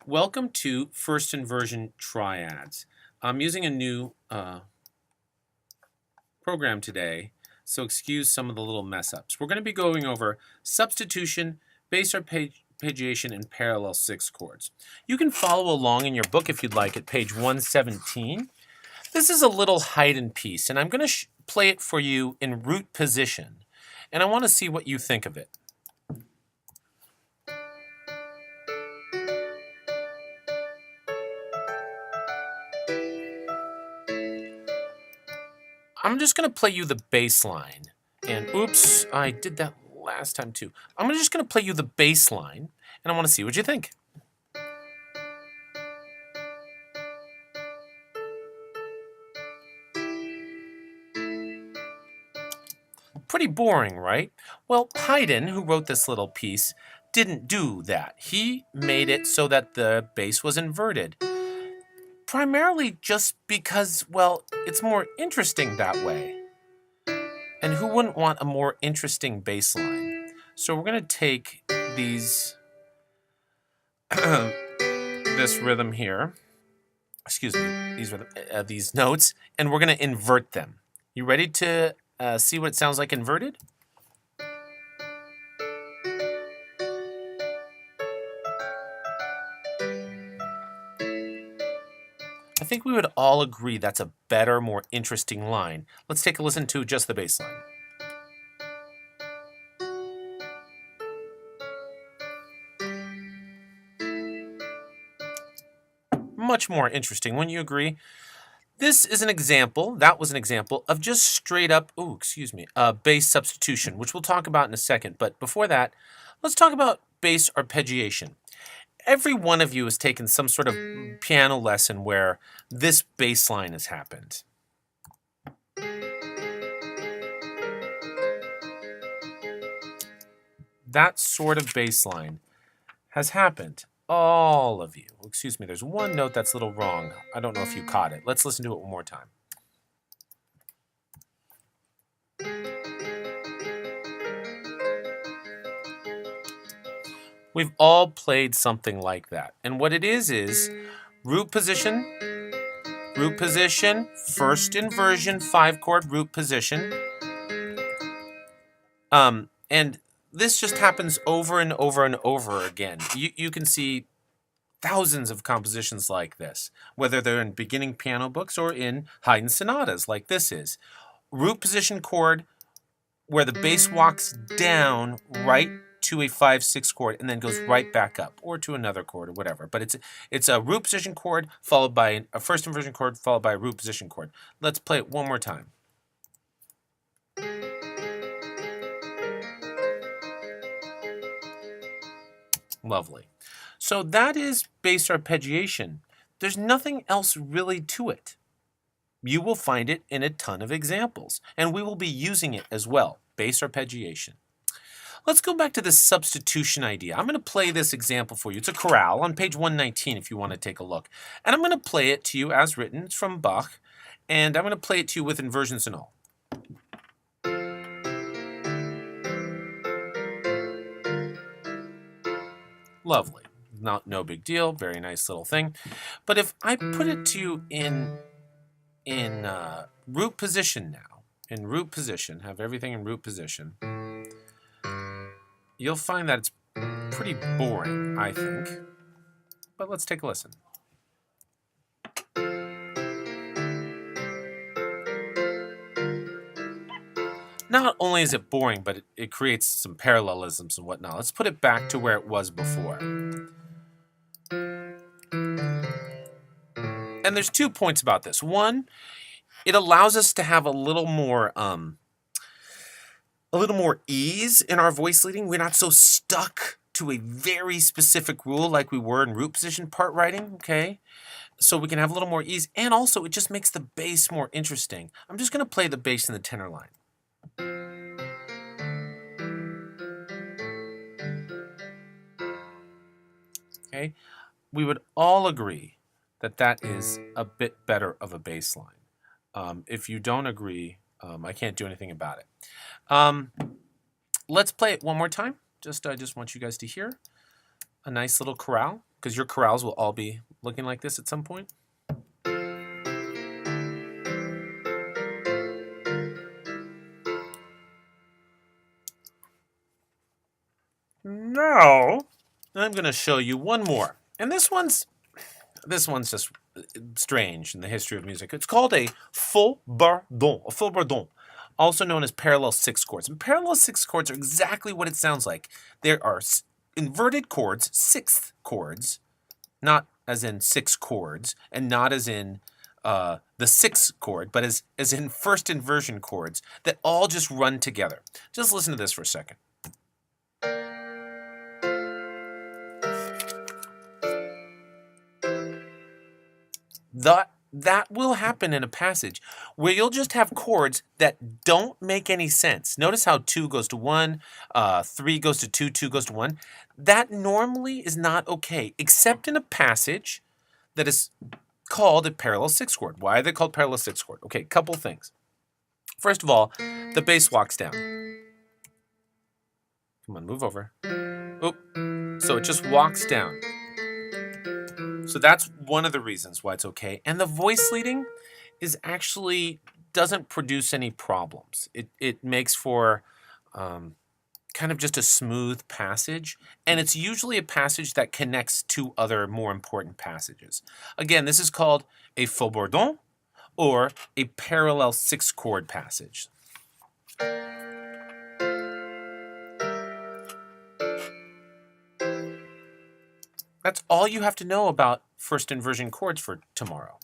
Welcome to first inversion triads. I'm using a new program today, so excuse some of the little mess ups. We're going to be going over substitution, base arpeggiation, and parallel sixth chords. You can follow along in your book if you'd like at page 117. This is a little Haydn piece, and I'm going to play it for you in root position, and I want to see what you think of it. I'm just going to play you the bass line. And oops, I did that last time too. I'm just going to play you the bass line, and I want to see what you think. Pretty boring, right? Well, Haydn, who wrote this little piece, didn't do that. He made it so that the bass was inverted. Primarily just because, well, it's more interesting that way. And who wouldn't want a more interesting bass line? So we're going to take these this rhythm here, excuse me, these notes, and we're going to invert them. You ready to see what it sounds like inverted? I think we would all agree that's a better, more interesting line. Let's take a listen to just the bass line. Much more interesting, wouldn't you agree? This is an example, that was an example, of just straight up, bass substitution, which we'll talk about in a second. But before that, let's talk about bass arpeggiation. Every one of you has taken some sort of piano lesson where this bass line has happened. That sort of bass line has happened. All of you. Excuse me, there's one note that's a little wrong. I don't know if you caught it. Let's listen to it one more time. We've all played something like that. And what it is root position, first inversion, 5-chord root position. And this just happens over and over and over again. You can see thousands of compositions like this, whether they're in beginning piano books or in Haydn sonatas like this is. Root position chord where the bass walks down right to a 5/6 chord and then goes right back up, or to another chord or whatever. But it's a root position chord followed by a first inversion chord followed by a root position chord. Let's play it one more time. Lovely. So that is bass arpeggiation. There's nothing else really to it. You will find it in a ton of examples, and we will be using it as well, bass arpeggiation. Let's go back to the substitution idea. I'm going to play this example for you. It's a chorale on page 119 if you want to take a look. And I'm going to play it to you as written. It's from Bach, and I'm going to play it to you with inversions and all. Lovely. No big deal. Very nice little thing. But if I put it to you in root position now, in root position, have everything in root position, you'll find that it's pretty boring, I think. But let's take a listen. Not only is it boring, but it creates some parallelisms and whatnot. Let's put it back to where it was before. And there's 2 points about this. One, it allows us to have a little more ease in our voice leading. We're not so stuck to a very specific rule like we were in root position part writing, okay? So we can have a little more ease, and also it just makes the bass more interesting. I'm just going to play the bass in the tenor line. Okay? We would all agree that that is a bit better of a bass line. If you don't agree, I can't do anything about it. Let's play it one more time. I just want you guys to hear a nice little chorale. because your chorales will all be looking like this at some point. Now, I'm going to show you one more. And this one's just strange in the history of music. It's called a full bardon, also known as parallel sixth chords. And parallel sixth chords are exactly what it sounds like. There are inverted chords, sixth chords, not as in six chords, and not as in the sixth chord, but as in first inversion chords that all just run together. Just listen to this for a second. That will happen in a passage where you'll just have chords that don't make any sense. Notice how 2 goes to 1, 3 goes to 2, 2 goes to 1. That normally is not okay, except in a passage that is called a parallel sixth chord. Why are they called parallel sixth chord? Okay, couple things. First of all, the bass walks down. Come on, move over. Oop. So it just walks down. So that's one of the reasons why it's okay. And the voice leading is actually doesn't produce any problems. It makes for kind of just a smooth passage. And it's usually a passage that connects to other more important passages. Again, this is called a faux bourdon or a parallel sixth chord passage. That's all you have to know about first inversion chords for tomorrow.